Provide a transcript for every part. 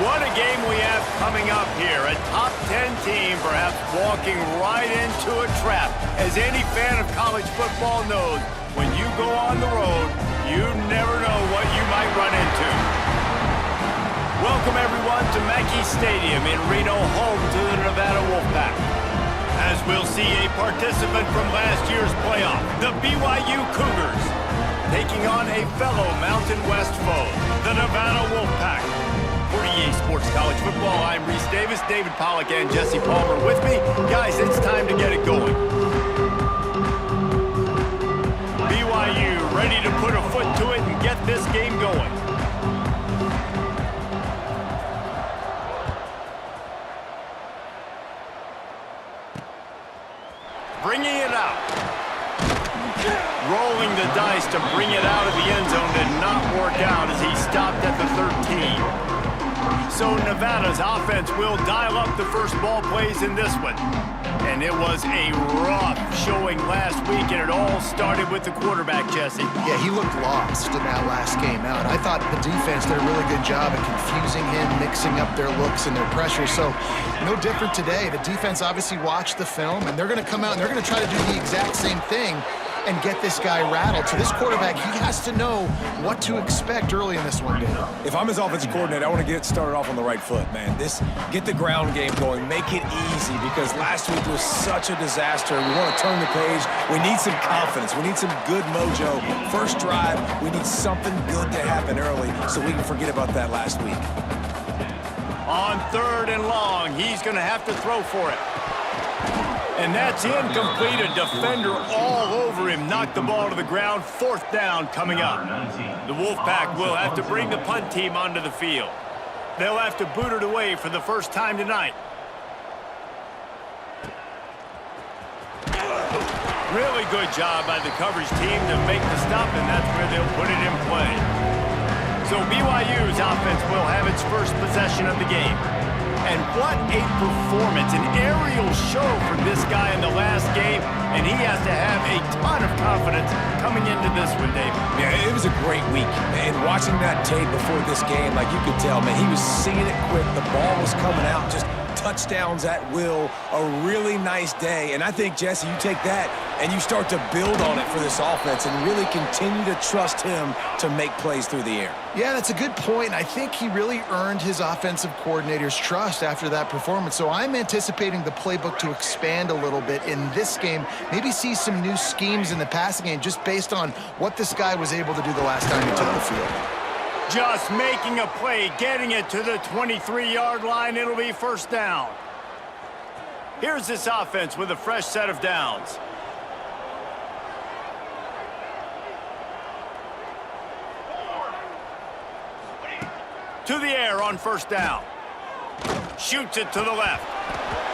What a game we have coming up here. A top 10 team perhaps walking right into a trap. As any fan of college football knows, when you go on the road, you never know what you might run into. Welcome everyone to Mackey Stadium in Reno, home to the Nevada Wolfpack. As we'll see a participant from last year's playoff, the BYU Cougars, taking on a fellow Mountain West foe, the Nevada Wolfpack. For EA Sports College Football, I'm Reese Davis, David Pollack, and Jesse Palmer with me. Guys, it's time to get it going. BYU ready to put a foot to it and get this game going. Bringing it out. Rolling the dice to bring it out of the end zone did not work out as he stopped at the 13. So Nevada's offense will dial up the first ball plays in this one. And it was a rough showing last week, and it all started with the quarterback, Jesse. Yeah, he looked lost in that last game out. I thought the defense did a really good job at confusing him, mixing up their looks and their pressure. So no different today. The defense obviously watched the film, and they're going to come out and they're going to try to do the exact same thing and get this guy rattled. So this quarterback, he has to know what to expect early in this one, David. If I'm his offensive coordinator, I want to get started off on the right foot, man. Get the ground game going, make it easy, because last week was such a disaster. We want to turn the page. We need some confidence. We need some good mojo. First drive, we need something good to happen early so we can forget about that last week. On 3rd and long, he's going to have to throw for it. And that's incomplete. A defender all over him. Knocked the ball to the ground. 4th down coming up. The Wolfpack will have to bring the punt team onto the field. They'll have to boot it away for the first time tonight. Really good job by the coverage team to make the stop, and that's where they'll put it in play. So BYU's offense will have its first possession of the game. And what a performance, an aerial show from this guy in the last game, and he has to have a ton of confidence coming into this one, David. Yeah, it was a great week, and watching that tape before this game, like you could tell, man, he was seeing it quick, the ball was coming out, just touchdowns at will, a really nice day. And I think, Jesse, you take that and you start to build on it for this offense and really continue to trust him to make plays through the air. Yeah, that's a good point. I think he really earned his offensive coordinator's trust after that performance. So I'm anticipating the playbook to expand a little bit in this game, maybe see some new schemes in the passing game just based on what this guy was able to do the last time he took the field. Just making a play, getting it to the 23-yard line. It'll be 1st down. Here's this offense with a fresh set of downs. To the air on 1st down. Shoots it to the left.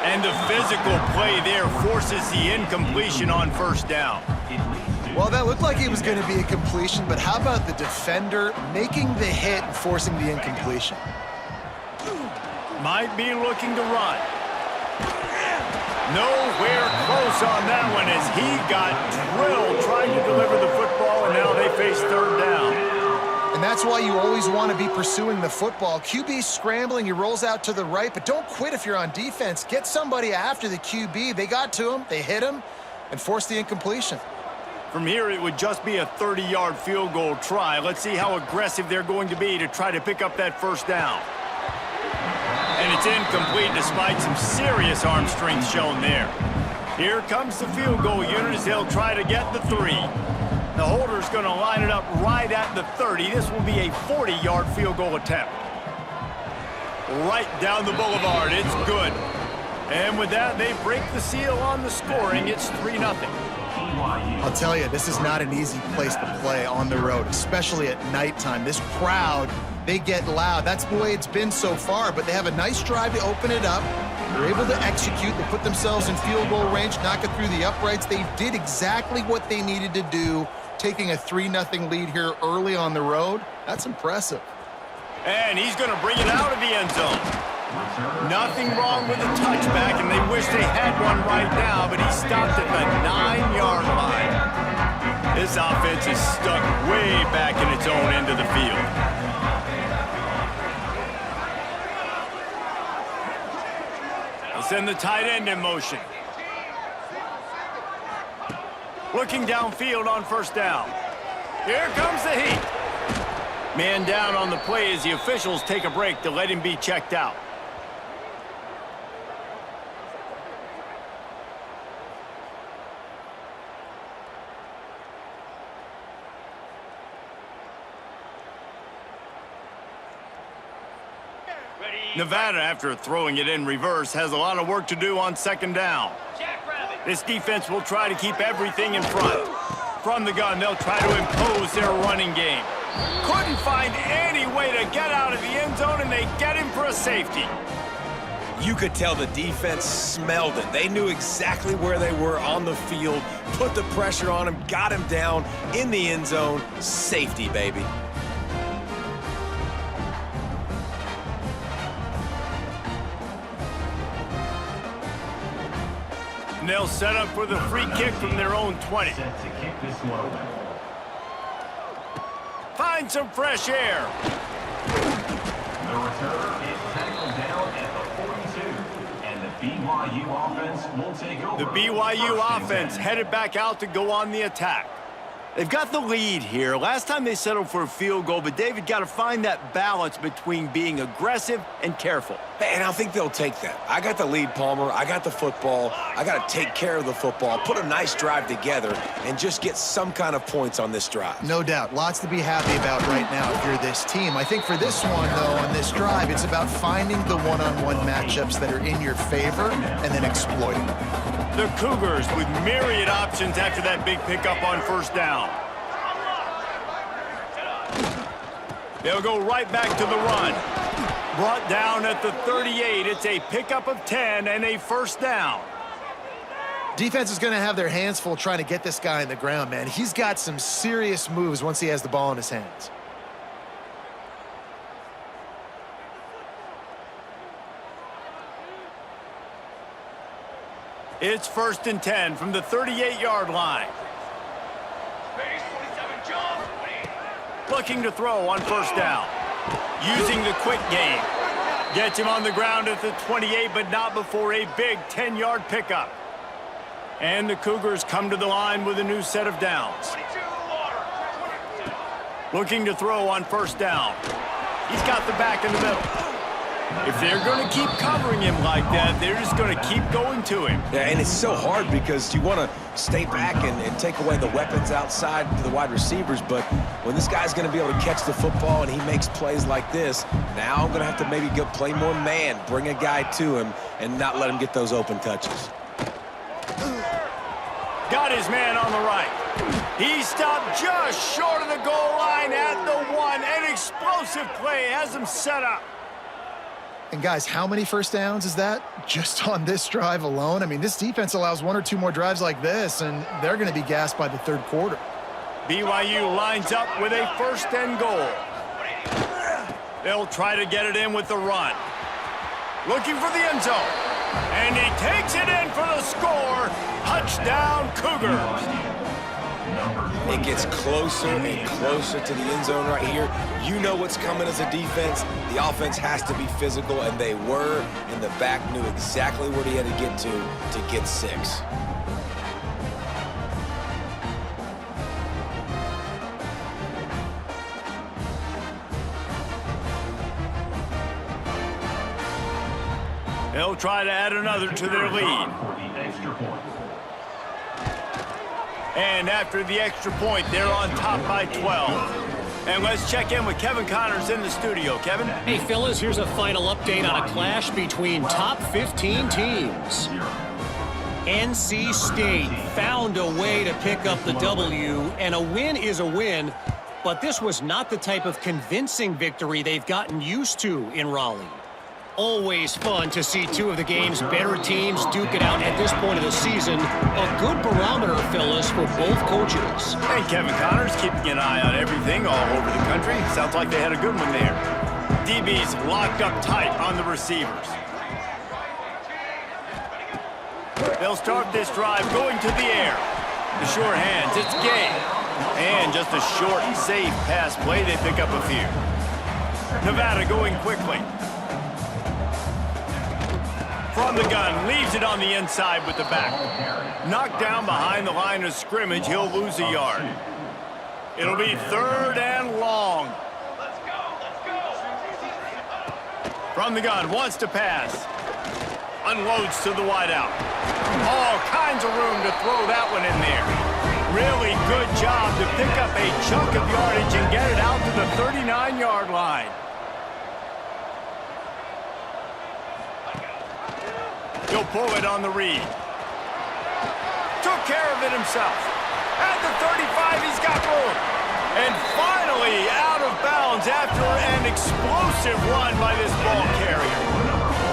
And the physical play there forces the incompletion on 1st down. Well, that looked like it was going to be a completion, but how about the defender making the hit and forcing the incompletion? Might be looking to run. Nowhere close on that one as he got drilled trying to deliver the football, and now they face 3rd down. And that's why you always want to be pursuing the football. QB scrambling, he rolls out to the right, but don't quit if you're on defense. Get somebody after the QB. They got to him, they hit him, and forced the incompletion. From here, it would just be a 30-yard field goal try. Let's see how aggressive they're going to be to try to pick up that 1st down. And it's incomplete despite some serious arm strength shown there. Here comes the field goal unit as they'll try to get the 3. The holder's going to line it up right at the 30. This will be a 40-yard field goal attempt. Right down the boulevard. It's good. And with that, they break the seal on the scoring. It's 3-0. I'll tell you, this is not an easy place to play on the road, especially at nighttime. This crowd, they get loud. That's the way it's been so far, but they have a nice drive to open it up. They're able to execute. They put themselves in field goal range, knock it through the uprights. They did exactly what they needed to do, taking a 3-0 lead here early on the road. That's impressive. And he's going to bring it out of the end zone. Nothing wrong with the touchback, and they wish they had one right now, but he stopped at the 9-yard line. This offense is stuck way back in its own end of the field. send the tight end in motion. Looking downfield on first down. Here comes the heat. Man down on the play as the officials take a break to let him be checked out. Nevada, after throwing it in reverse, has a lot of work to do on second down. This defense will try to keep everything in front. From the gun, they'll try to impose their running game. Couldn't find any way to get out of the end zone, and they get him for a safety. You could tell the defense smelled it. They knew exactly where they were on the field, put the pressure on him, got him down in the end zone. Safety, baby. And they'll set up for the free kick from their own 20. Set to kick this one away. Find some fresh air. The return is tackled down at the 42. And the BYU offense will take over. The BYU offense headed back out to go on the attack. They've got the lead here. Last time they settled for a field goal, but David got to find that balance between being aggressive and careful. And I think they'll take that. I got the lead, Palmer. I got the football. I got to take care of the football, put a nice drive together, and just get some kind of points on this drive. No doubt. Lots to be happy about right now if you're this team. I think for this one, though, on this drive, it's about finding the one-on-one matchups that are in your favor and then exploiting them. The Cougars with myriad options after that big pickup on first down. They'll go right back to the run. Brought down at the 38. It's a pickup of 10 and a first down. Defense is going to have their hands full trying to get this guy in the ground, man. He's got some serious moves once he has the ball in his hands. It's 1st and 10 from the 38-yard line. Looking to throw on first down. Using the quick game. Gets him on the ground at the 28, but not before a big 10-yard pickup. And the Cougars come to the line with a new set of downs. Looking to throw on first down. He's got the back in the middle. If they're going to keep covering him like that, they're just going to keep going to him. Yeah, and it's so hard because you want to stay back and take away the weapons outside to the wide receivers, but when this guy's going to be able to catch the football and he makes plays like this, now I'm going to have to maybe go play more man, bring a guy to him, and not let him get those open touches. Got his man on the right. He stopped just short of the goal line at the 1. An explosive play has him set up. And guys, how many first downs is that just on this drive alone? I mean, this defense allows 1 or 2 more drives like this, and they're going to be gassed by the third quarter. BYU lines up with a 1st and goal. They'll try to get it in with the run. Looking for the end zone. And he takes it in for the score. Touchdown, Cougars. It gets closer and closer to the end zone right here. You know what's coming as a defense. The offense has to be physical, and they were, and the back knew exactly where he had to get 6. They'll try to add another to their lead. And after the extra point, they're on top by 12. And let's check in with Kevin Connors in the studio. Kevin? Hey, fellas, here's a final update on a clash between top 15 teams. NC State found a way to pick up the W, and a win is a win, but this was not the type of convincing victory they've gotten used to in Raleigh. Always fun to see 2 of the game's better teams duke it out at this point of the season. A good barometer, fellas, for both coaches. And Kevin Connors keeping an eye on everything all over the country. Sounds like they had a good one there. DB's locked up tight on the receivers. They'll start this drive going to the air. The short hands, it's Gay. And just a short and safe pass play. They pick up a few. Nevada going quickly. From the gun, leaves it on the inside with the back. Knocked down behind the line of scrimmage, he'll lose a yard. It'll be 3rd and long. From the gun, wants to pass. Unloads to the wideout. All kinds of room to throw that one in there. Really good job to pick up a chunk of yardage and get it out to the 39-yard line. He'll pull it on the read. Took care of it himself. At the 35, he's got room. And finally out of bounds after an explosive run by this ball carrier.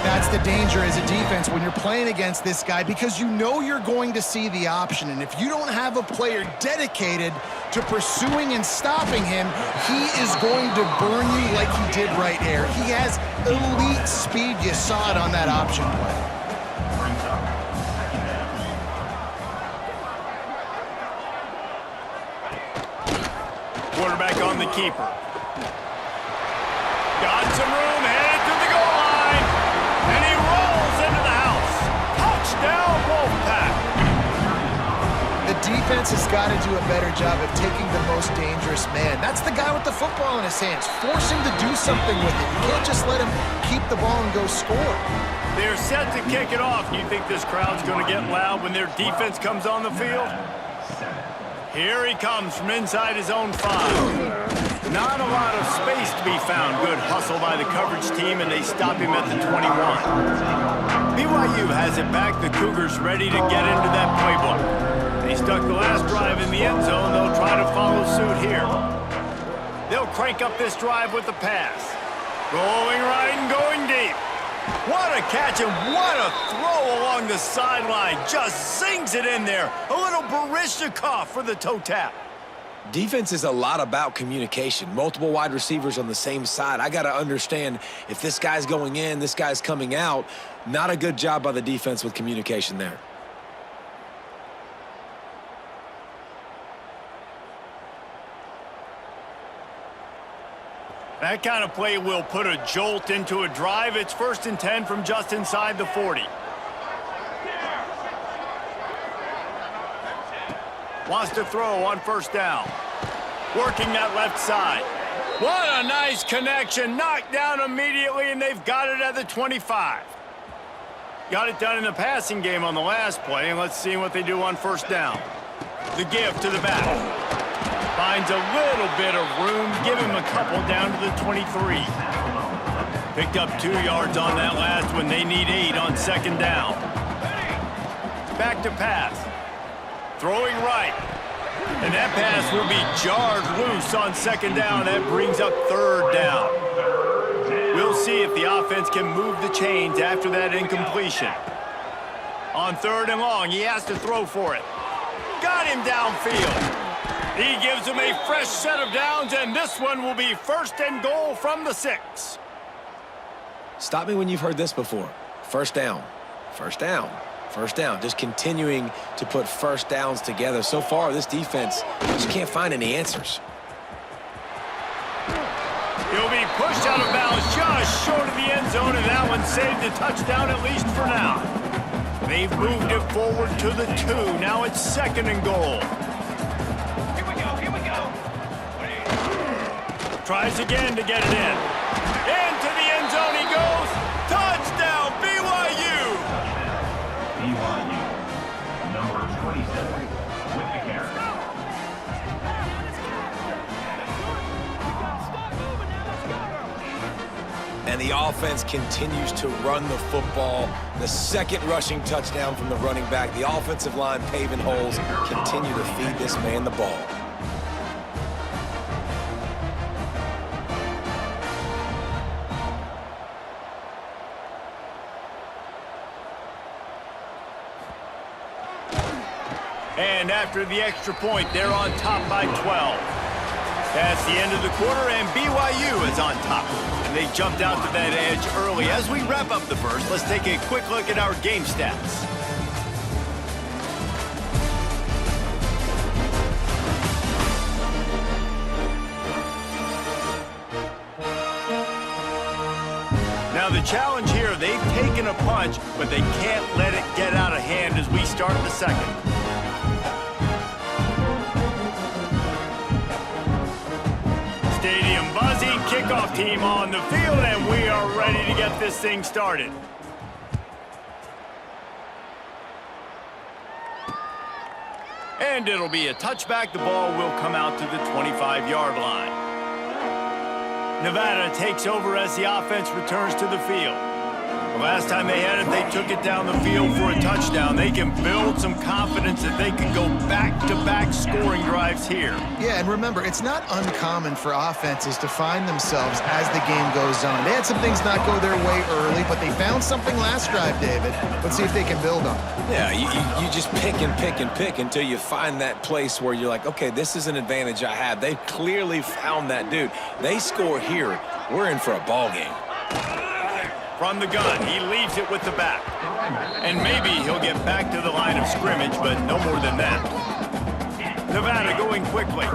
That's the danger as a defense when you're playing against this guy, because you know you're going to see the option. And if you don't have a player dedicated to pursuing and stopping him, he is going to burn you like he did right there. He has elite speed. You saw it on that option play. Quarterback on the keeper. Got some room, headed to the goal line. And he rolls into the house. Touchdown, Wolfpack. The defense has got to do a better job of taking the most dangerous man. That's the guy with the football in his hands. Force him to do something with it. You can't just let him keep the ball and go score. They're set to kick it off. You think this crowd's going to get loud when their defense comes on the field? Here he comes from inside his own 5. Not a lot of space to be found. Good hustle by the coverage team, and they stop him at the 21. BYU has it back. The Cougars ready to get into that playbook. They stuck the last drive in the end zone. They'll try to follow suit here. They'll crank up this drive with the pass. Rolling right and going deep. What a catch and what a throw along the sideline. Just zings it in there. A little Baryshnikov for the toe tap. Defense is a lot about communication. Multiple wide receivers on the same side. I got to understand if this guy's going in, this guy's coming out. Not a good job by the defense with communication there. That kind of play will put a jolt into a drive. It's 1st and 10 from just inside the 40. Wants to throw on 1st down. Working that left side. What a nice connection. Knocked down immediately, and they've got it at the 25. Got it done in the passing game on the last play, and let's see what they do on 1st down. The give to the back. Finds a little bit of room. Give him a couple down to the 23. Picked up 2 yards on that last one. They need 8 on 2nd down. Back to pass. Throwing right. And that pass will be jarred loose on 2nd down. That brings up 3rd down. We'll see if the offense can move the chains after that incompletion. On 3rd and long, he has to throw for it. Got him downfield. He gives him a fresh set of downs, and this one will be 1st and goal from the 6. Stop me when you've heard this before. 1st down, 1st down, 1st down. Just continuing to put 1st downs together. So far, this defense just can't find any answers. He'll be pushed out of bounds just short of the end zone, and that one saved a touchdown at least for now. They've moved it forward to the 2. Now it's 2nd and goal. Tries again to get it in. Into the end zone he goes. Touchdown, BYU! BYU, number 27, with the carry. And the offense continues to run the football. The 2nd rushing touchdown from the running back. The offensive line paving holes. Continue to feed this man the ball. And after the extra point, they're on top by 12. That's the end of the quarter, and BYU is on top. And they jumped out to that edge early. As we wrap up the first, let's take a quick look at our game stats. Now the challenge here they've taken a punch, but they can't let it get out of hand as we start the second. Stadium buzzing, kickoff team on the field, and we are ready to get this thing started. And it'll be a touchback. The ball will come out to the 25-yard line. Nevada takes over as the offense returns to the field. The last time they had it, they took it down the field for a touchdown. They can build some confidence that they can go back-to-back scoring drives here. Yeah, and remember, it's not uncommon for offenses to find themselves as the game goes on. They had some things not go their way early, but they found something last drive, David. Let's see if they can build on it. Yeah, you just pick and pick and pick until you find that place where you're like, okay, this is an advantage I have. They clearly found that dude. They score here, we're in for a ball game. From the gun, he leaves it with the back. And maybe he'll get back to the line of scrimmage, but no more than that. Nevada going quickly.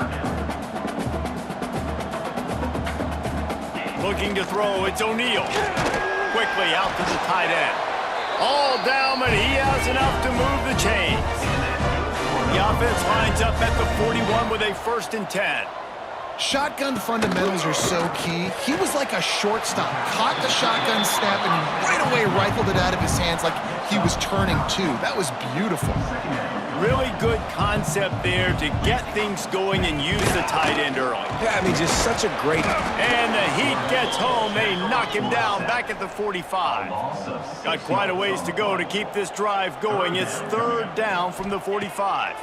Looking to throw, it's O'Neal. Quickly out to the tight end. All down, but he has enough to move the chains. The offense lines up at the 41 with a 1st and 10. Shotgun fundamentals are so key. He was like a shortstop, caught the shotgun snap and right away rifled it out of his hands like he was turning two. That was beautiful. Really good concept there to get things going and use the tight end early. Yeah, I mean, just such a great... And the Heat gets home. They knock him down back at the 45. Got quite a ways to go to keep this drive going. It's 3rd down from the 45.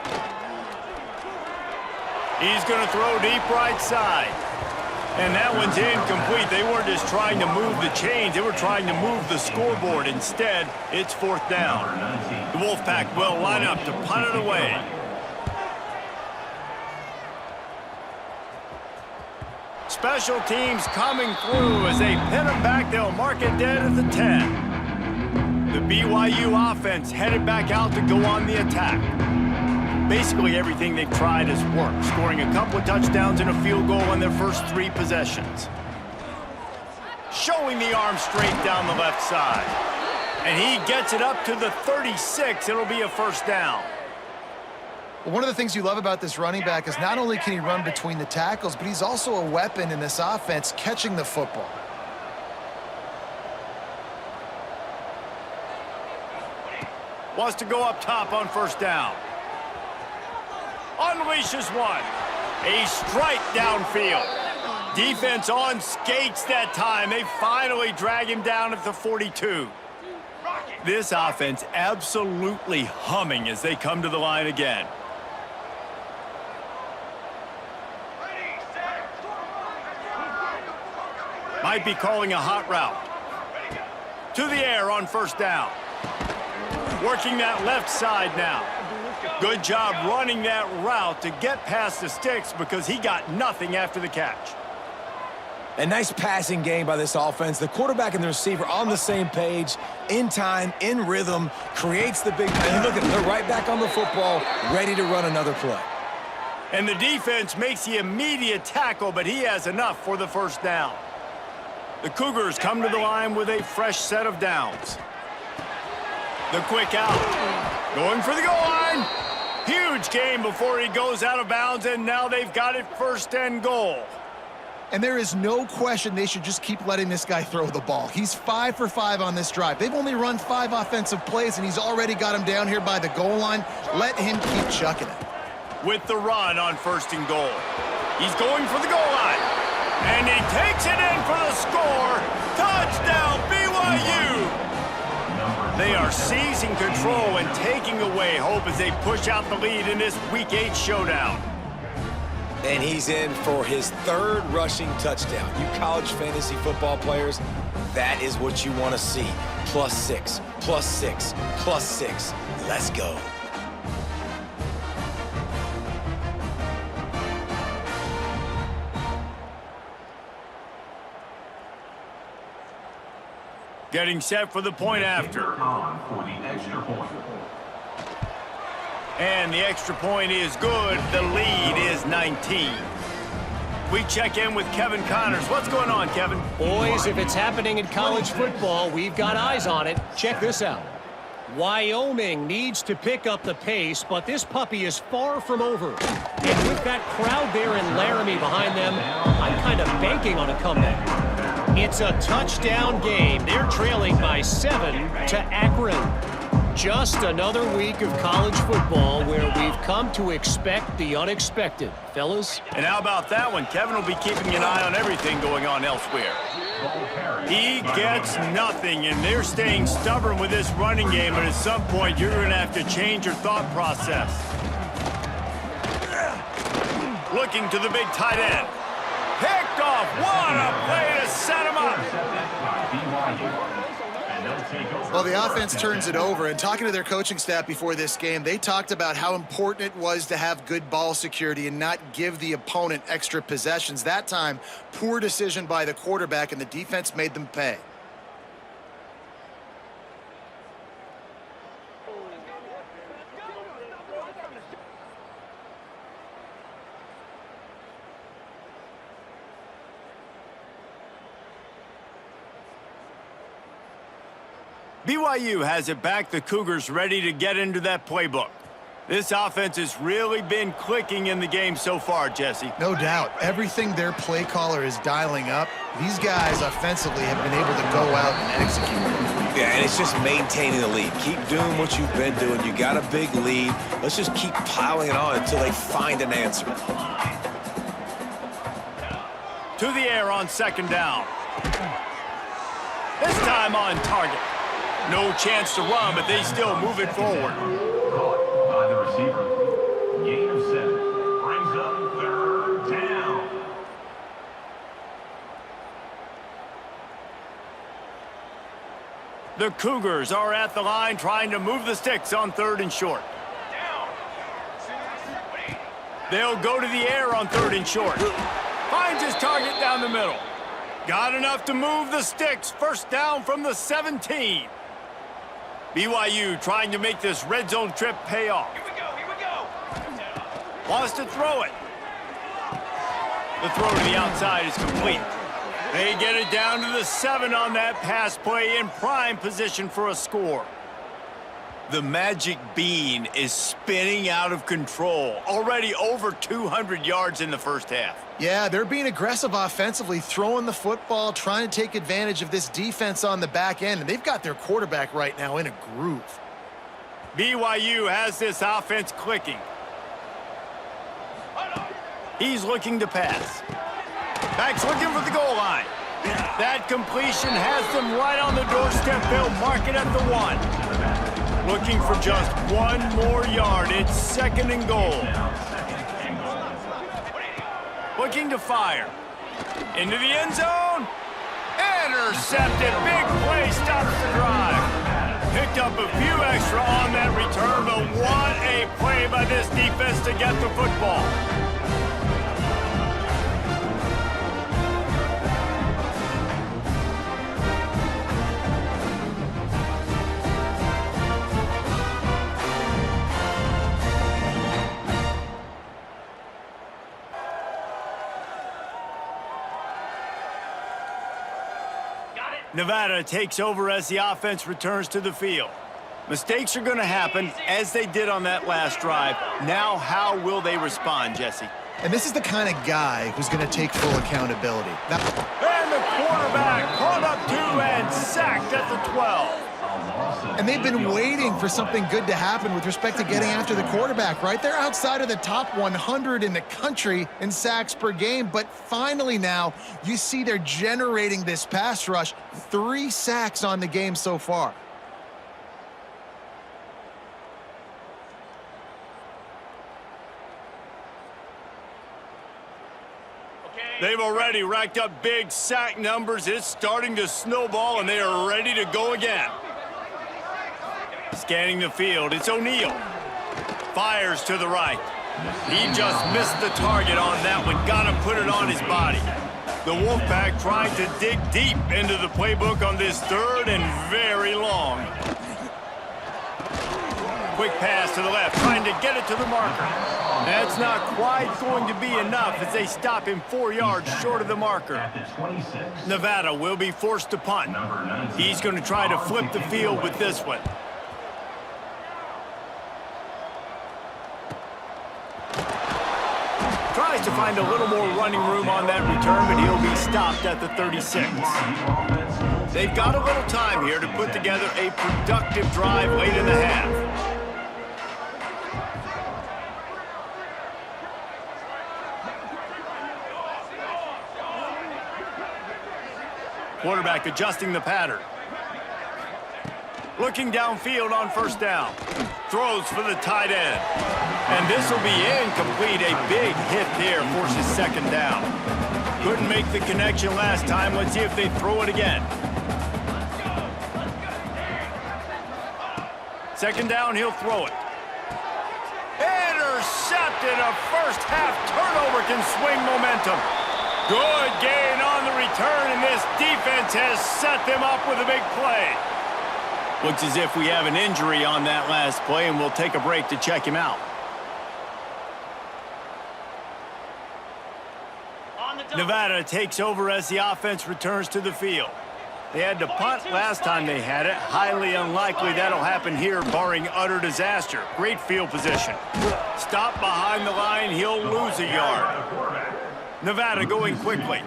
He's going to throw deep right side. And that one's incomplete. They weren't just trying to move the chains. They were trying to move the scoreboard. Instead, it's 4th down. The Wolfpack will line up to punt it away. Special teams coming through as they pin them back. They'll mark it dead at the 10. The BYU offense headed back out to go on the attack. Basically everything they've tried has worked, scoring a couple of touchdowns and a field goal on their first 3 possessions. Showing the arm straight down the left side. And he gets it up to the 36. It'll be a 1st down. Well, one of the things you love about this running back is not only can he run between the tackles, but he's also a weapon in this offense catching the football. Wants to go up top on 1st down. Unleashes one. A strike downfield. Defense on skates that time. They finally drag him down at the 42. This offense absolutely humming as they come to the line again. Might be calling a hot route. To the air on 1st down. Working that left side now. Good job running that route to get past the sticks because he got nothing after the catch. A nice passing game by this offense. The quarterback and the receiver on the same page, in time, in rhythm, creates the big play. Look at them, they're right back on the football, ready to run another play. And the defense makes the immediate tackle, but he has enough for the 1st down. The Cougars come to the line with a fresh set of downs. The quick out. Going for the goal line. Huge game before he goes out of bounds, and now they've got it 1st and goal. And there is no question they should just keep letting this guy throw the ball. He's 5 for 5 on this drive. They've only run 5 offensive plays, and he's already got him down here by the goal line. Let him keep chucking it. With the run on 1st and goal. He's going for the goal line. And he takes it in for the score. Touchdown, BYU! They are seizing control and taking away hope as they push out the lead in this Week 8 showdown. And he's in for his 3rd rushing touchdown. You college fantasy football players, that is what you want to see. +6, +6, +6. Let's go. Getting set for the point after. For the extra point. And the extra point is good. The lead is 19. We check in with Kevin Connors. What's going on, Kevin? Boys, if it's happening in college football, we've got eyes on it. Check this out. Wyoming needs to pick up the pace, but this puppy is far from over. And with that crowd there in Laramie behind them, I'm kind of banking on a comeback. It's a touchdown game. They're trailing by 7 to Akron. Just another week of college football where we've come to expect the unexpected, fellas. And how about that one? Kevin will be keeping an eye on everything going on elsewhere. He gets nothing, and they're staying stubborn with this running game, but at some point you're going to have to change your thought process. Looking to the big tight end. Picked off. What a play to set him up. Well, the offense turns it over, and talking to their coaching staff before this game, they talked about how important it was to have good ball security and not give the opponent extra possessions. That time, poor decision by the quarterback, and the defense made them pay. BYU has it back. The Cougars ready to get into that playbook. This offense has really been clicking in the game so far, Jesse. No doubt. Everything their play caller is dialing up, these guys offensively have been able to go out and execute. Yeah, and it's just maintaining the lead. Keep doing what you've been doing. You got a big lead. Let's just keep piling it on until they find an answer. To the air on second down. This time on target. No chance to run, but they still move it forward. Caught by the receiver. Gain of 7. Brings up 3rd down. The Cougars are at the line trying to move the sticks on 3rd and short. They'll go to the air on 3rd and short. Finds his target down the middle. Got enough to move the sticks. First down from the 17. BYU trying to make this red zone trip pay off. Here we go. Wants to throw it. The throw to the outside is complete. They get it down to the 7 on that pass play in prime position for a score. The magic bean is spinning out of control. Already over 200 yards in the first half. Yeah, they're being aggressive offensively, throwing the football, trying to take advantage of this defense on the back end, and they've got their quarterback right now in a groove. BYU has this offense clicking. He's looking to pass. Back's looking for the goal line. That completion has them right on the doorstep. They'll mark it at the 1. Looking for just 1 more yard. It's 2nd and goal. Looking to fire. Into the end zone. Intercepted. Big play stops the drive. Picked up a few extra on that return, but what a play by this defense to get the football. Nevada takes over as the offense returns to the field. Mistakes are going to happen, as they did on that last drive. Now, how will they respond, Jesse? And this is the kind of guy who's going to take full accountability. And the quarterback caught up 2 and sacked at the 12. And they've been waiting for something good to happen with respect to getting after the quarterback, right? They're outside of the top 100 in the country in sacks per game, but finally now you see they're generating this pass rush. 3 sacks on the game so far. They've already racked up big sack numbers. It's starting to snowball, and they are ready to go again. Scanning the field, it's O'Neal. Fires to the right. He just missed the target on that one. Got to put it on his body. The Wolfpack trying to dig deep into the playbook on this 3rd and very long. Quick pass to the left, trying to get it to the marker. That's not quite going to be enough as they stop him 4 yards short of the marker. Nevada will be forced to punt. He's going to try to flip the field with this one. Tries to find a little more running room on that return, but he'll be stopped at the 36. They've got a little time here to put together a productive drive late in the half. Quarterback adjusting the pattern. Looking downfield on first down. Throws for the tight end. And this will be incomplete. A big hit there forces second down. Couldn't make the connection last time. Let's see if they throw it again. Second down, he'll throw it. Intercepted. A first half turnover can swing momentum. Good gain on the return, and this defense has set them up with a big play. Looks as if we have an injury on that last play, and we'll take a break to check him out. Nevada takes over as the offense returns to the field. They had to punt last time they had it. Highly unlikely that'll happen here, barring utter disaster. Great field position. Stop behind the line, he'll lose a yard. Nevada going quickly.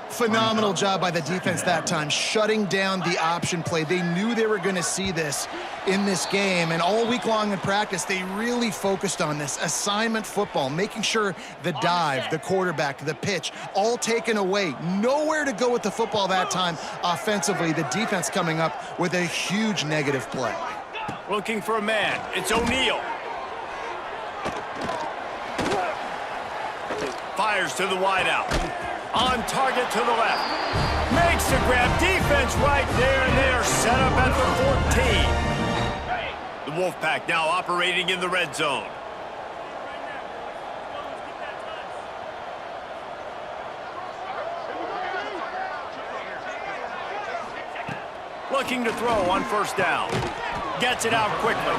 Phenomenal job by the defense that time, shutting down the option play. They knew they were going to see this in this game, and all week long in practice, they really focused on this assignment football, making sure the dive, the quarterback, the pitch, all taken away. Nowhere to go with the football that time offensively. The defense coming up with a huge negative play. Looking for a man. It's O'Neal. Fires to the wideout. On target to the left. Makes the grab. Defense right there, and they are set up at the 14. The Wolfpack now operating in the red zone. Looking to throw on first down. Gets it out quickly.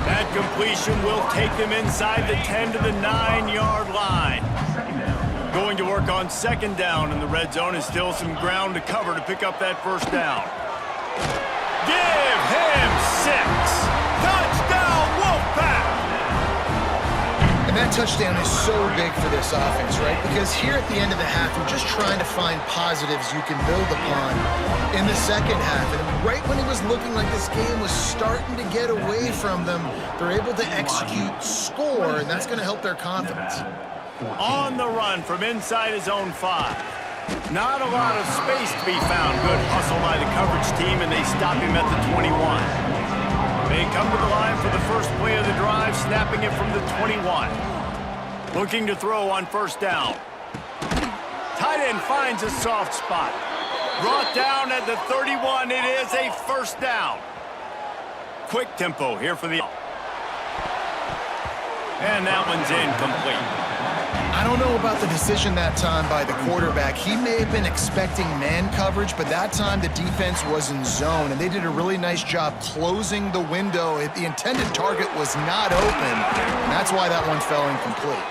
That completion will take them inside the 10 to the 9-yard line. Going to work on second down in the red zone, and still some ground to cover to pick up that first down. Give him 6. Touchdown, Wolfpack! And that touchdown is so big for this offense, right? Because here at the end of the half, you're just trying to find positives you can build upon in the second half. And right when it was looking like this game was starting to get away from them, they're able to execute, score, and that's going to help their confidence. On the run from inside his own 5. Not a lot of space to be found. Good hustle by the coverage team, and they stop him at the 21. They come to the line for the first play of the drive, snapping it from the 21. Looking to throw on first down. Tight end finds a soft spot. Brought down at the 31. It is a first down. Quick tempo here for the... And that one's incomplete. I don't know about the decision that time by the quarterback. He may have been expecting man coverage, but that time the defense was in zone, and they did a really nice job closing the window. The intended target was not open, and that's why that one fell incomplete.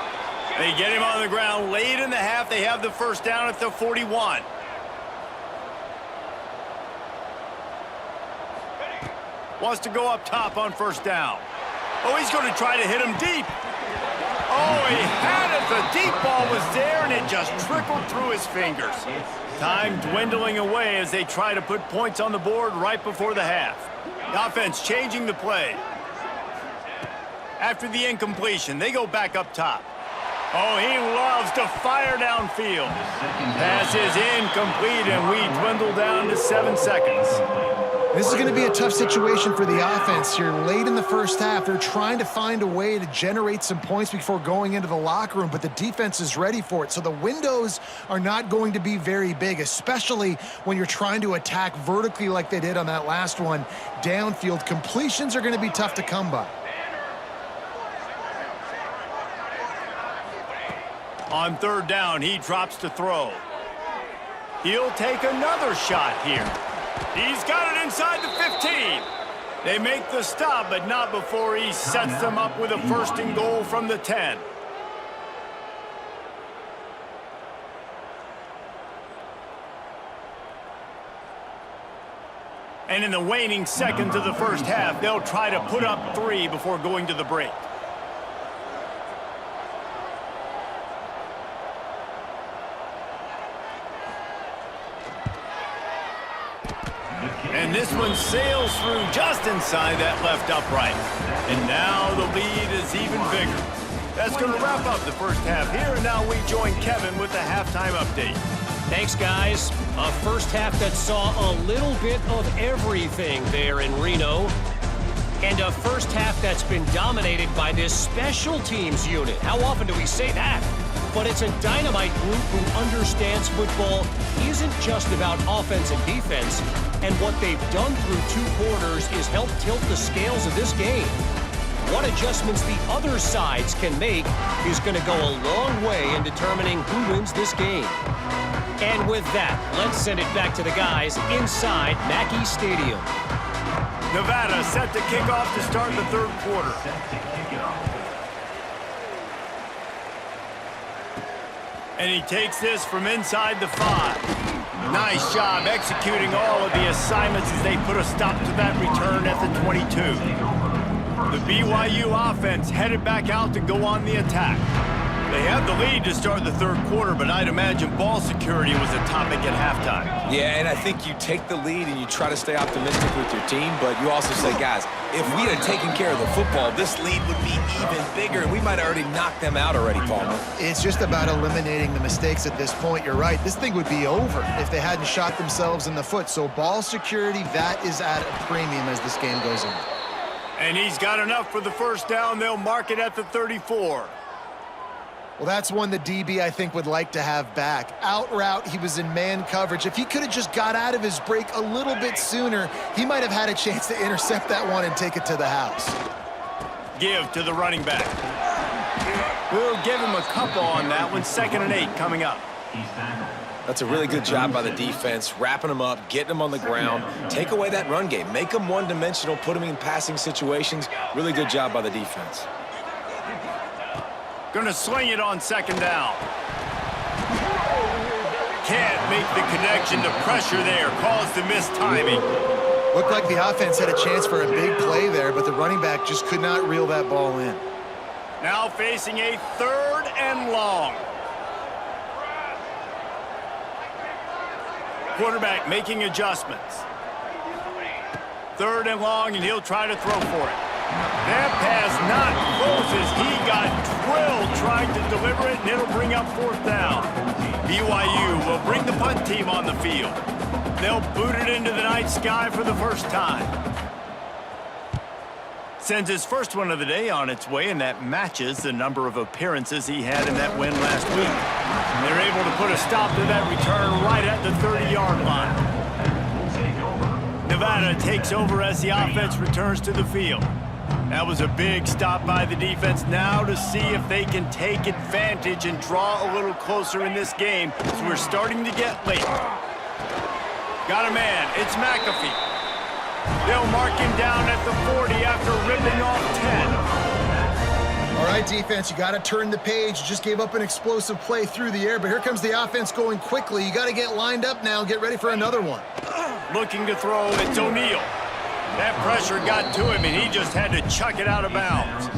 They get him on the ground late in the half. They have the first down at the 41. Wants to go up top on first down. Oh, he's going to try to hit him deep. Oh, he had it. The deep ball was there, and it just trickled through his fingers. Time dwindling away as they try to put points on the board right before the half. The offense changing the play. After the incompletion, they go back up top. Oh, he loves to fire downfield. Pass is incomplete, and we dwindle down to 7 seconds. This is going to be a tough situation for the offense here. Late in the first half, they're trying to find a way to generate some points before going into the locker room, but the defense is ready for it. So the windows are not going to be very big, especially when you're trying to attack vertically like they did on that last one. Downfield completions are going to be tough to come by. On third down, he drops to throw. He'll take another shot here. He's got it inside the 15. They make the stop, but not before he sets them up with a first and goal from the 10. And in the waning seconds of the first half, they'll try to put up 3 before going to the break. And this one sails through just inside that left upright. And now the lead is even bigger. That's going to wrap up the first half here, and now we join Kevin with the halftime update. Thanks, guys. A first half that saw a little bit of everything there in Reno. And a first half that's been dominated by this special teams unit. How often do we say that? But it's a dynamite group who understands football isn't just about offense and defense. And what they've done through 2 quarters is help tilt the scales of this game. What adjustments the other sides can make is going to go a long way in determining who wins this game. And with that, let's send it back to the guys inside Mackey Stadium. Nevada set to kick off to start the third quarter. And he takes this from inside the 5. Nice job executing all of the assignments as they put a stop to that return at the 22. The BYU offense headed back out to go on the attack. They have the lead to start the third quarter, but I'd imagine ball security was a topic at halftime. Yeah, and I think you take the lead and you try to stay optimistic with your team, but you also say, guys, if we had taken care of the football, this lead would be even bigger, and we might have already knocked them out already, Palmer. It's just about eliminating the mistakes at this point. You're right. This thing would be over if they hadn't shot themselves in the foot. So ball security, that is at a premium as this game goes on. And he's got enough for the first down. They'll mark it at the 34. Well, that's one the DB, I think, would like to have back. Out route, he was in man coverage. If he could have just got out of his break a little bit sooner, he might have had a chance to intercept that one and take it to the house. Give to the running back. We'll give him a couple on that one. 2nd and 8 coming up. That's a really good job by the defense, wrapping them up, getting them on the ground. Take away that run game. Make them one-dimensional, put them in passing situations. Really good job by the defense. Gonna swing it on 2nd down. Can't make the connection to pressure there. Caused the missed timing. Looked like the offense had a chance for a big play there, but the running back just could not reel that ball in. Now facing a 3rd and long. Quarterback making adjustments. 3rd and long, and he'll try to throw for it. That pass not close as he got drilled trying to deliver it, and it'll bring up 4th down. BYU will bring the punt team on the field. They'll boot it into the night sky for the first time. Sends his first one of the day on its way, and that matches the number of appearances he had in that win last week. They're able to put a stop to that return right at the 30-yard line. Nevada takes over as the offense returns to the field. That was a big stop by the defense. Now to see if they can take advantage and draw a little closer in this game, as we're starting to get late. Got a man. It's McAfee. They'll mark him down at the 40 after ripping off 10. All right, defense, you got to turn the page. You just gave up an explosive play through the air, but here comes the offense going quickly. You got to get lined up now and get ready for another one. Looking to throw, it's O'Neal. That pressure got to him, and he just had to chuck it out of bounds.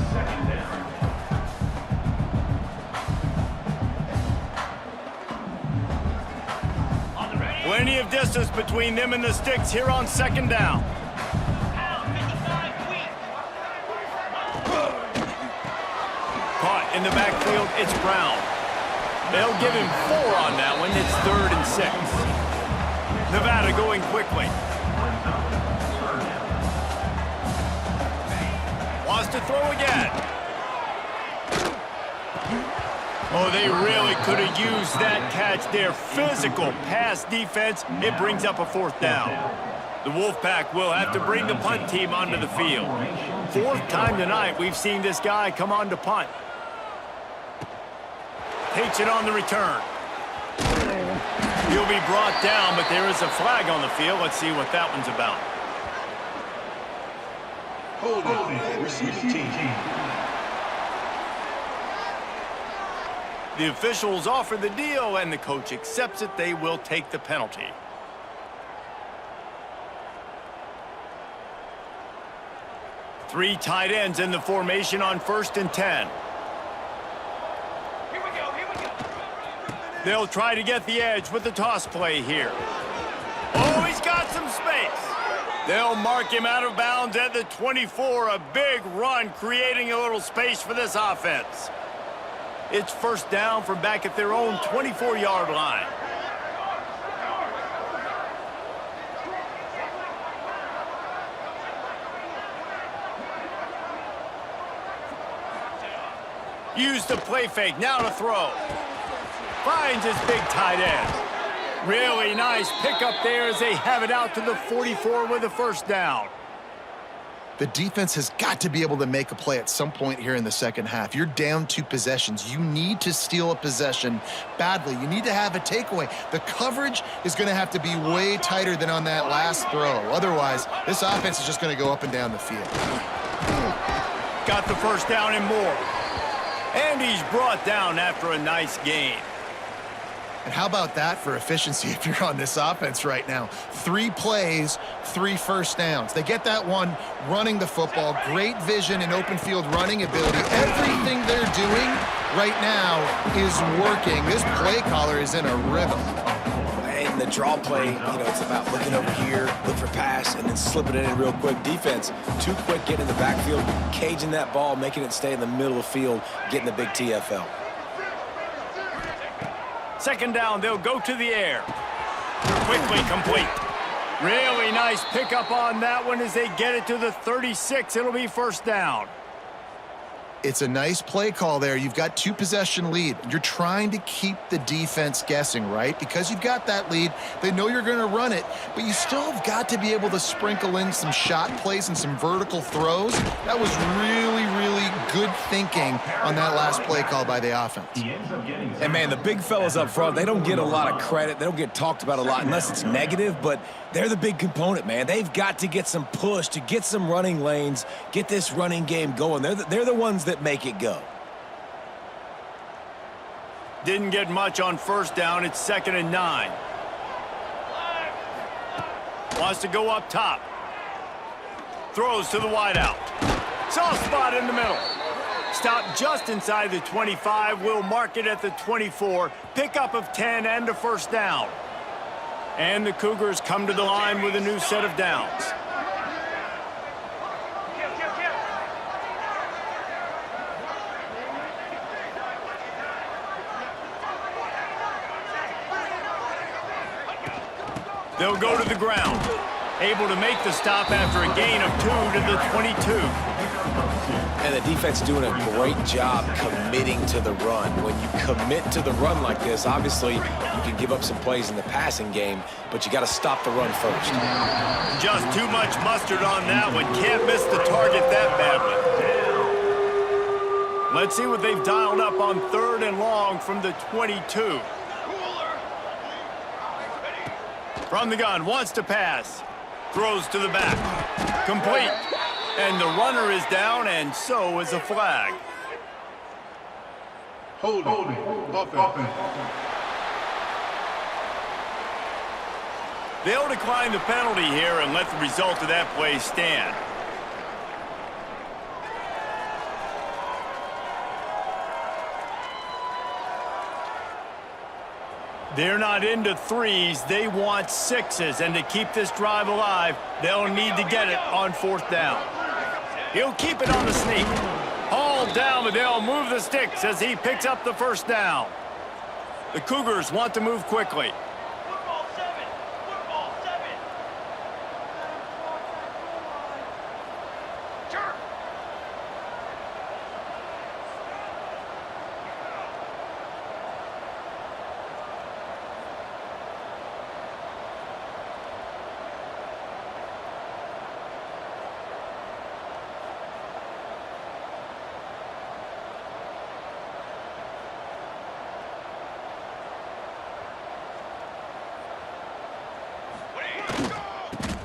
Plenty of distance between them and the sticks here on 2nd down. Caught in the backfield, it's Brown. They'll give him 4 on that one. It's 3rd and 6. Nevada going quickly. Wants to throw again. Oh, they really could have used that catch there. Physical pass defense. It brings up a 4th down. The Wolfpack will have to bring the punt team onto the field. 4th time tonight we've seen this guy come on to punt. Takes it on the return. He'll be brought down, but there is a flag on the field. Let's see what that one's about. The officials offer the deal, and the coach accepts it. They will take the penalty. Three tight ends in the formation on 1st and 10. They'll try to get the edge with the toss play here. Oh, he's got some space. They'll mark him out of bounds at the 24. A big run, creating a little space for this offense. It's 1st down from back at their own 24-yard line. Use the play fake, now to throw. Finds his big tight end. Really nice pickup there as they have it out to the 44 with a 1st down. The defense has got to be able to make a play at some point here in the second half. You're down 2 possessions. You need to steal a possession badly. You need to have a takeaway. The coverage is going to have to be way tighter than on that last throw. Otherwise, this offense is just going to go up and down the field. Got the 1st down and more. And he's brought down after a nice gain. And how about that for efficiency if you're on this offense right now? 3 plays, 3 1st downs. They get that one running the football, great vision and open field running ability. Everything they're doing right now is working. This play caller is in a rhythm. And the draw play, you know, it's about looking over here, look for pass, and then slipping it in real quick. Defense, too quick getting in the backfield, caging that ball, making it stay in the middle of the field, getting the big TFL. 2nd down, they'll go to the air. Quickly complete. Really nice pickup on that one as they get it to the 36. It'll be 1st down. It's a nice play call there. You've got 2 possession lead. You're trying to keep the defense guessing, right? Because you've got that lead, they know you're going to run it, but you still have got to be able to sprinkle in some shot plays and some vertical throws. That was really, really good thinking on that last play call by the offense. And, man, the big fellas up front, they don't get a lot of credit. They don't get talked about a lot unless it's negative, but they're the big component, man. They've got to get some push to get some running lanes, get this running game going. They're the ones that make it go. Didn't get much on 1st down. It's 2nd and 9. Wants to go up top. Throws to the wideout. Soft spot in the middle. Stop just inside the 25. We'll mark it at the 24. Pickup of 10 and a 1st down. And the Cougars come to the line with a new set of downs. They'll go to the ground. Able to make the stop after a gain of 2 to the 22. And the defense doing a great job committing to the run. When you commit to the run like this, obviously you can give up some plays in the passing game, but you got to stop the run first. Just too much mustard on that one. Can't miss the target that badly. Let's see what they've dialed up on 3rd and long from the 22. From the gun, wants to pass. Throws to the back. Complete. And the runner is down, and so is a flag. Holding. Offense. They'll decline the penalty here and let the result of that play stand. They're not into 3s, they want 6s, and to keep this drive alive, they'll need to get it on 4th down. He'll keep it on the sneak. Hauled down, but they'll move the sticks as he picks up the 1st down. The Cougars want to move quickly.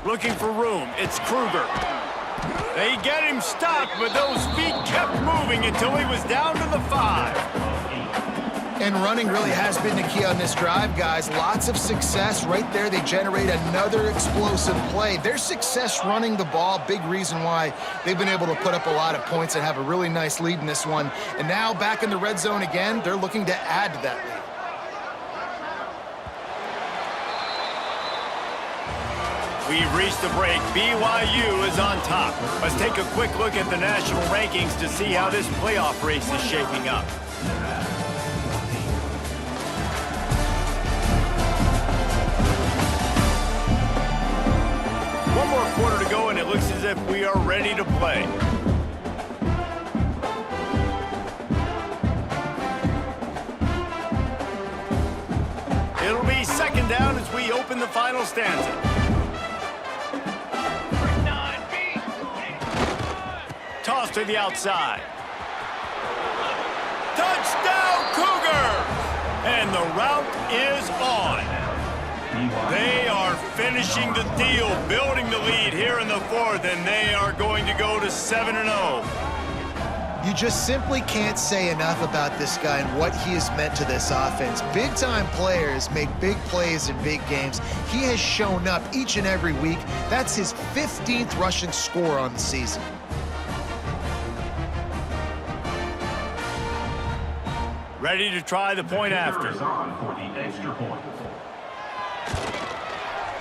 Looking for room. It's Kruger. They get him stopped, but those feet kept moving until he was down to the 5. And running really has been the key on this drive, guys. Lots of success right there. They generate another explosive play. Their success running the ball, big reason why they've been able to put up a lot of points and have a really nice lead in this one. And now back in the red zone again, they're looking to add to that lead. We've reached the break. BYU is on top. Let's take a quick look at the national rankings to see how this playoff race is shaping up. One more quarter to go, and it looks as if we are ready to play. It'll be second down as we open the final stanza. Toss to the outside. Touchdown, Cougars! And the route is on. They are finishing the deal, building the lead here in the fourth, and they are going to go to 7-0. You just simply can't say enough about this guy and what he has meant to this offense. Big-time players make big plays in big games. He has shown up each and every week. That's his 15th rushing score on the season. Ready to try the point after.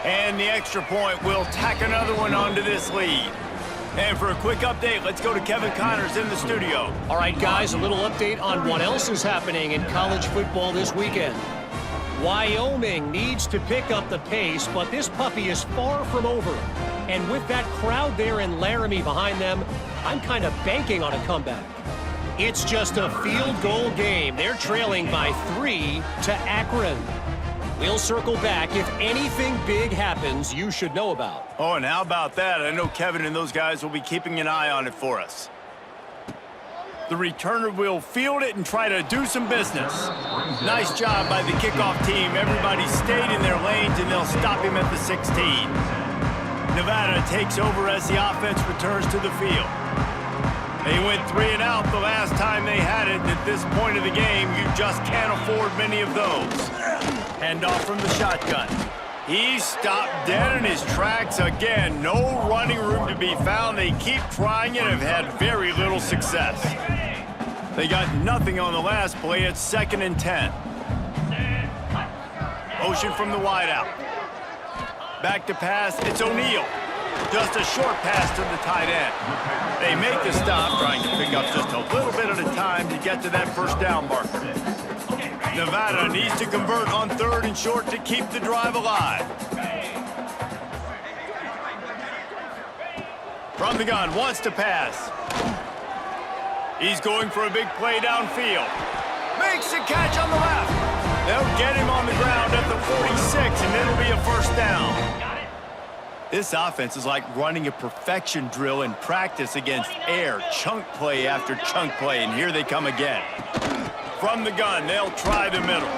And the extra point will tack another one onto this lead. And for a quick update, let's go to Kevin Connors in the studio. All right, guys, a little update on what else is happening in college football this weekend. Wyoming needs to pick up the pace, but this puppy is far from over. And with that crowd there in Laramie behind them, I'm kind of banking on a comeback. It's just a field goal game. They're trailing by 3 to Akron. We'll circle back if anything big happens you should know about. Oh, and how about that? I know Kevin and those guys will be keeping an eye on it for us. The returner will field it and try to do some business. Nice job by the kickoff team. Everybody stayed in their lanes, and they'll stop him at the 16. Nevada takes over as the offense returns to the field. They went 3 and out the last time they had it, and at this point of the game, you just can't afford many of those. Handoff from the shotgun. He stopped dead in his tracks again. No running room to be found. They keep trying it and have had very little success. They got nothing on the last play. It's 2nd and 10. Motion from the wideout. Back to pass. It's O'Neal. Just a short pass to the tight end. They make the stop, trying to pick up just a little bit at a time to get to that first down marker. Nevada needs to convert on 3rd and short to keep the drive alive. From the gun, wants to pass. He's going for a big play downfield. Makes the catch on the left. They'll get him on the ground at the 46, and it'll be a first down. This offense is like running a perfection drill in practice against air, chunk play after chunk play, and here they come again. From the gun, they'll try the middle.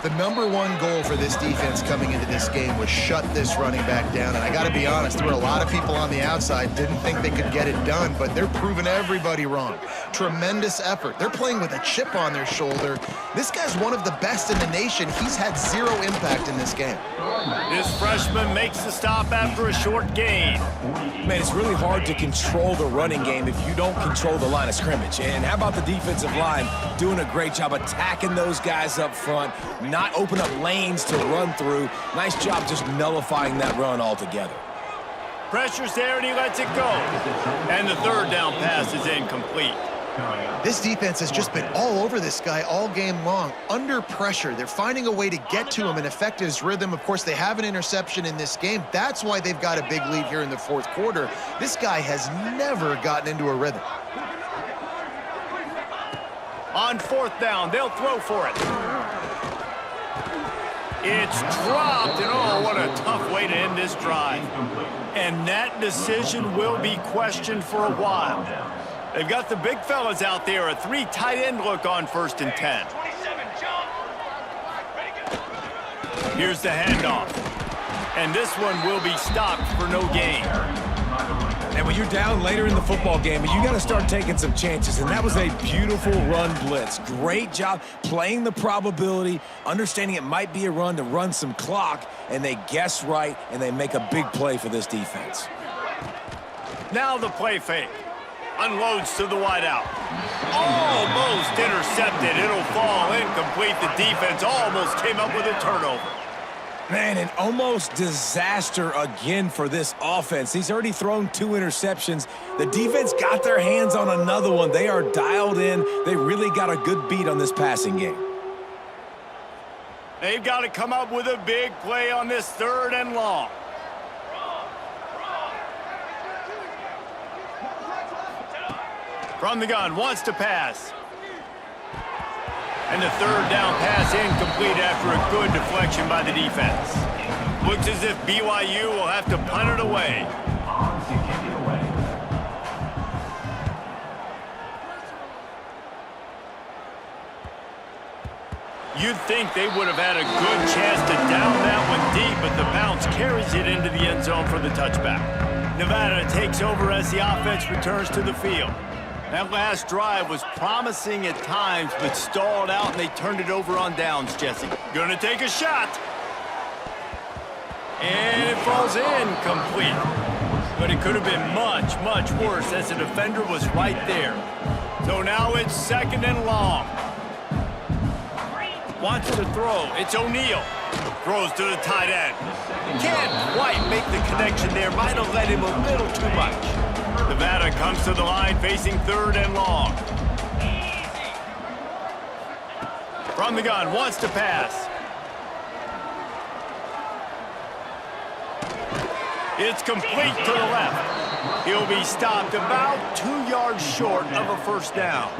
The #1 goal for this defense coming into this game was shut this running back down. And I got to be honest, there were a lot of people on the outside didn't think they could get it done, but they're proving everybody wrong. Tremendous effort. They're playing with a chip on their shoulder. This guy's one of the best in the nation. He's had 0 impact in this game. This freshman makes the stop after a short gain. Man, it's really hard to control the running game if you don't control the line of scrimmage. And how about the defensive line doing a great job attacking those guys up front, not open up lanes to run through. Nice job just nullifying that run altogether. Pressure's there, and he lets it go. And the 3rd down pass is incomplete. This defense has just been all over this guy all game long. Under pressure, they're finding a way to get to him and affect his rhythm. Of course, they have an interception in this game. That's why they've got a big lead here in the 4th quarter. This guy has never gotten into a rhythm. On 4th down, they'll throw for it. It's dropped, and oh, what a tough way to end this drive. And that decision will be questioned for a while. They've got the big fellas out there, a 3 tight end look on 1st and 10. Here's the handoff. And this one will be stopped for no gain. And when you're down later in the football game, you got to start taking some chances. And that was a beautiful run blitz. Great job playing the probability, understanding it might be a run to run some clock, and they guess right, and they make a big play for this defense. Now the play fake. Unloads to the wideout. Almost intercepted. It'll fall incomplete. The defense almost came up with a turnover. Man, an almost disaster again for this offense. He's already thrown 2 interceptions. The defense got their hands on another one. They are dialed in. They really got a good beat on this passing game. They've got to come up with a big play on this 3rd and long. From the gun, wants to pass. And the 3rd down pass incomplete after a good deflection by the defense. Looks as if BYU will have to punt it away. You'd think they would have had a good chance to down that one deep, but the bounce carries it into the end zone for the touchback. Nevada takes over as the offense returns to the field. That last drive was promising at times, but stalled out, and they turned it over on downs, Jesse. Gonna take a shot. And it falls incomplete. But it could have been much, much worse as the defender was right there. So now it's 2nd and long. Wants to throw. It's O'Neal. Throws to the tight end. Can't quite make the connection there. Might have led him a little too much. Nevada comes to the line facing 3rd and long. From the gun, wants to pass. It's complete to the left. He'll be stopped about 2 yards short of a 1st down.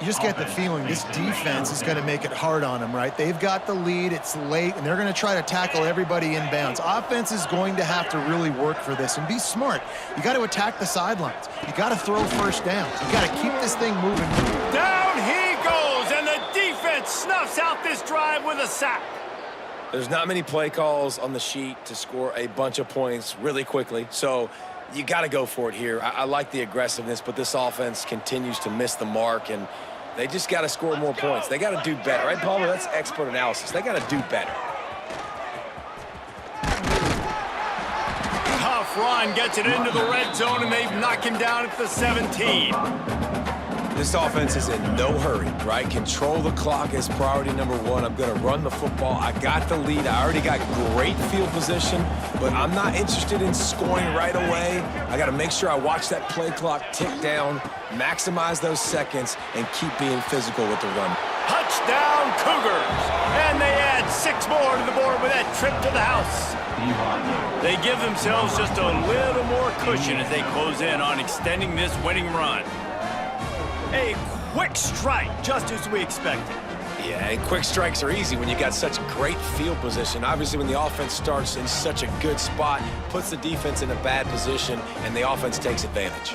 You just get the feeling this defense is going to make it hard on them, right? They've got the lead, it's late, and they're going to try to tackle everybody inbounds. Offense is going to have to really work for this and be smart. You got to attack the sidelines. You got to throw 1st downs. You got to keep this thing moving. Down he goes, and the defense snuffs out this drive with a sack. There's not many play calls on the sheet to score a bunch of points really quickly, so you got to go for it here. I like the aggressiveness, but this offense continues to miss the mark, and they just got to score more points. They got to do better, right, Palmer? That's expert analysis. They got to do better. Tough run gets it into the red zone, and they've knocked him down at the 17. This offense is in no hurry, right? Control the clock is priority number 1. I'm going to run the football. I got the lead. I already got great field position, but I'm not interested in scoring right away. I got to make sure I watch that play clock tick down, maximize those seconds, and keep being physical with the run. Touchdown, Cougars! And they add 6 more to the board with that trip to the house. They give themselves just a little more cushion as they close in on extending this winning run. A quick strike, just as we expected. Yeah, and quick strikes are easy when you got such great field position. Obviously, when the offense starts in such a good spot, puts the defense in a bad position, and the offense takes advantage.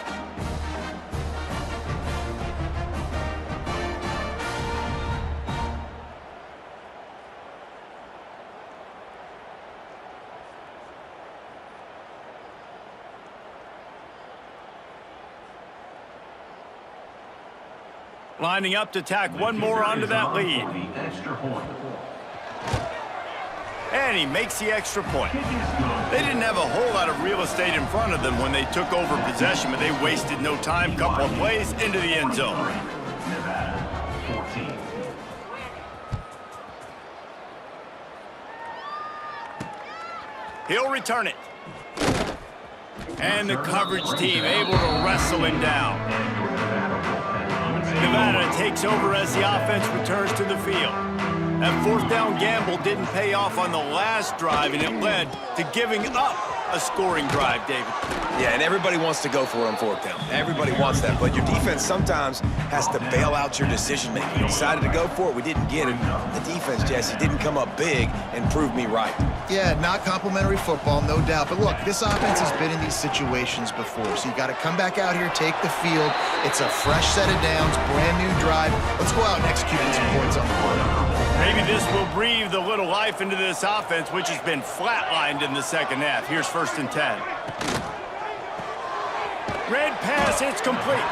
Lining up to tack one more onto that lead. And he makes the extra point. They didn't have a whole lot of real estate in front of them when they took over possession, but they wasted no time. Couple of plays into the end zone. He'll return it. And the coverage team able to wrestle him down. Nevada takes over as the offense returns to the field. That 4th down gamble didn't pay off on the last drive, and it led to giving up a scoring drive, David. Yeah, and everybody wants to go for it on 4th down. Everybody wants that, but your defense sometimes has to bail out your decision-making. We decided to go for it. We didn't get it. The defense, Jesse, didn't come up big and prove me right. Yeah, not complimentary football, no doubt. But look, this offense has been in these situations before, so you got to come back out here, take the field. It's a fresh set of downs, brand new drive. Let's go out and execute some points on the board. Maybe this will breathe a little life into this offense, which has been flatlined in the second half. Here's 1st and 10. Red pass, it's complete.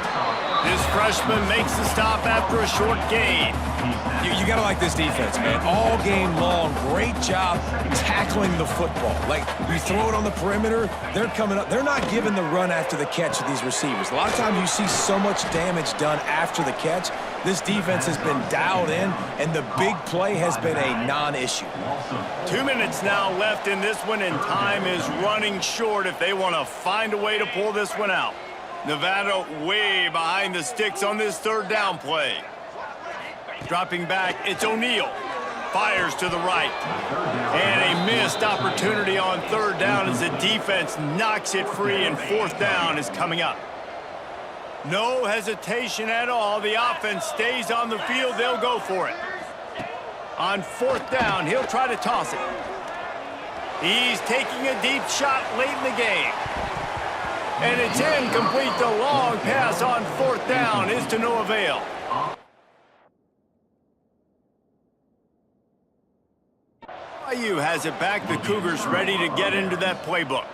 This freshman makes the stop after a short gain. You got to like this defense, man. All game long, great job tackling the football. Like, you throw it on the perimeter, they're coming up. They're not giving the run after the catch to these receivers. A lot of times you see so much damage done after the catch. This defense has been dialed in, and the big play has been a non-issue. 2 minutes now left in this one, and time is running short if they want to find a way to pull this one out. Nevada way behind the sticks on this third down play. Dropping back, it's O'Neal. Fires to the right. And a missed opportunity on third down as the defense knocks it free, and fourth down is coming up. No hesitation at all. The offense stays on the field. They'll go for it. On fourth down, he'll try to toss it. He's taking a deep shot late in the game. And it's incomplete. The long pass on fourth down is to no avail. BYU has it back. The Cougars ready to get into that playbook.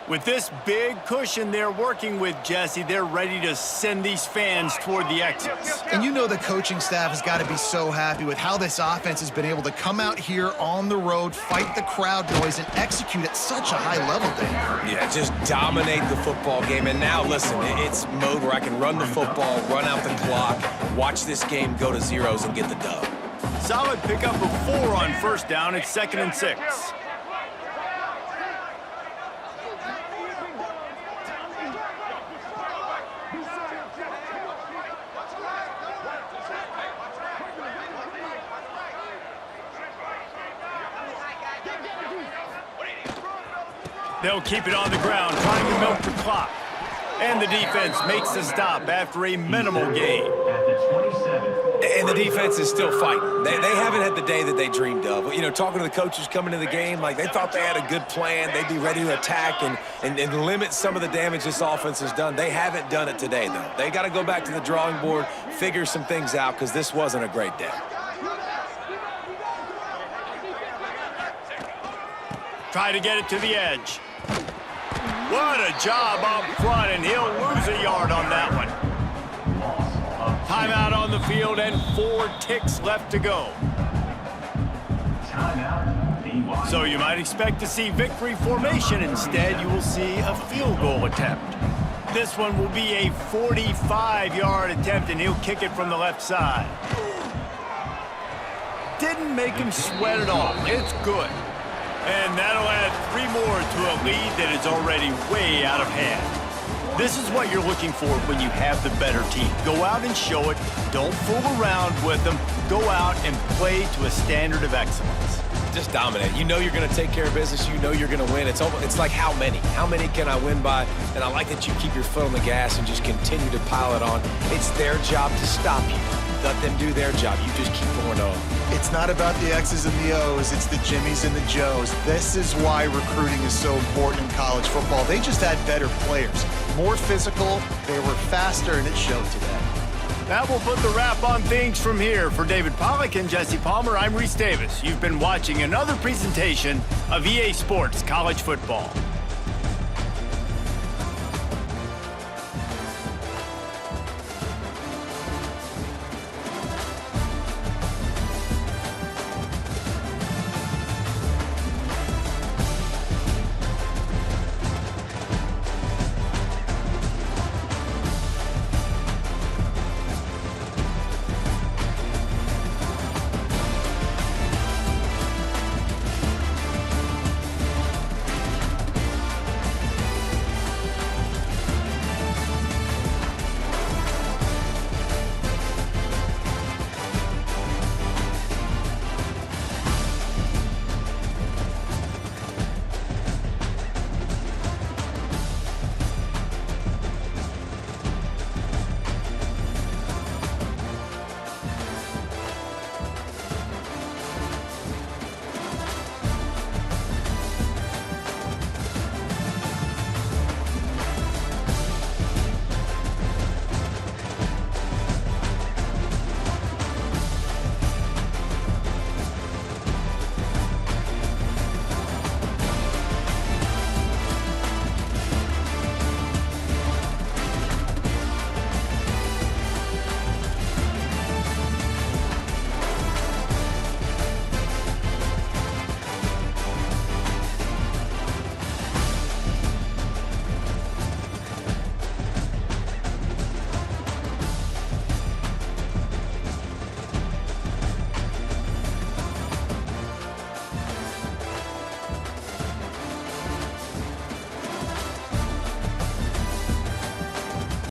With this big cushion they're working with, Jesse, they're ready to send these fans toward the exits. And you know the coaching staff has got to be so happy with how this offense has been able to come out here on the road, fight the crowd noise, and execute at such a high level, Dave. Yeah, just dominate the football game. And now, listen, it's mode where I can run the football, run out the clock, watch this game go to zeros and get the dub. Solid pickup of 4 on first down. It's 2nd and 6. They'll keep it on the ground, trying to milk the clock. And the defense makes the stop after a minimal gain. And the defense is still fighting. They haven't had the day that they dreamed of. You know, talking to the coaches coming to the game, like they thought they had a good plan. They'd be ready to attack and limit some of the damage this offense has done. They haven't done it today, though. They got to go back to the drawing board, figure some things out, because this wasn't a great day. Try to get it to the edge. What a job up front, and he'll lose a yard on that one. Timeout on the field and 4 ticks left to go. So you might expect to see victory formation. Instead, you will see a field goal attempt. This one will be a 45-yard attempt, and he'll kick it from the left side. Didn't make him sweat at all. It's good. And that'll add 3 more to a lead that is already way out of hand. This is what you're looking for when you have the better team. Go out and show it. Don't fool around with them. Go out and play to a standard of excellence. Just dominate. You know you're going to take care of business. You know you're going to win. It's like how many? How many can I win by? And I like that you keep your foot on the gas and just continue to pile it on. It's their job to stop you. Let them do their job. You just keep going on. It's not about the X's and the O's, it's the Jimmies and the Joes. This is why recruiting is so important in college football. They just had better players, more physical, they were faster, and it showed today. That will put the wrap on things from here. For David Pollack and Jesse Palmer, I'm Reese Davis. You've been watching another presentation of EA Sports College Football.